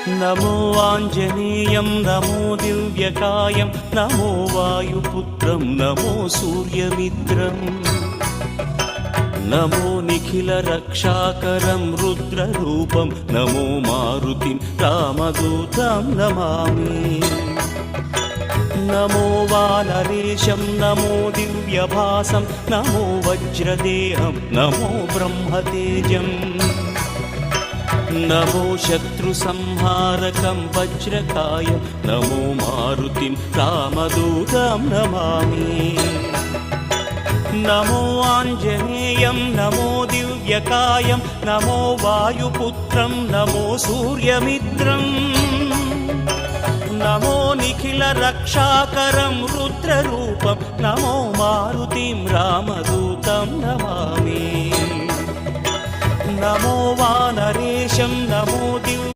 नमो आञ्जनेयं नमो दिव्यकायं नमो वायुपुत्रं नमो सूर्यमित्रम् नमो निखिलरक्षाकरं रुद्ररूपं नमो मारुतिं रामदूतं Namami नमो वानरेशं नमो दिव्यभासं नमो वज्रदेहं नमो ब्रह्मतेजम् नमो शत्रुसंहारकं वज्रकायं नमो मारुतिं रामदूतं Namami नमो आञ्जनेयं नमो दिव्यकायं नमो वायुपुत्रं नमो सूर्यमित्रम् नमो निखिलरक्षाकरं रुद्ररूपं नमो मारुतिं रामदूतं Namami नमो वानरेशं नमो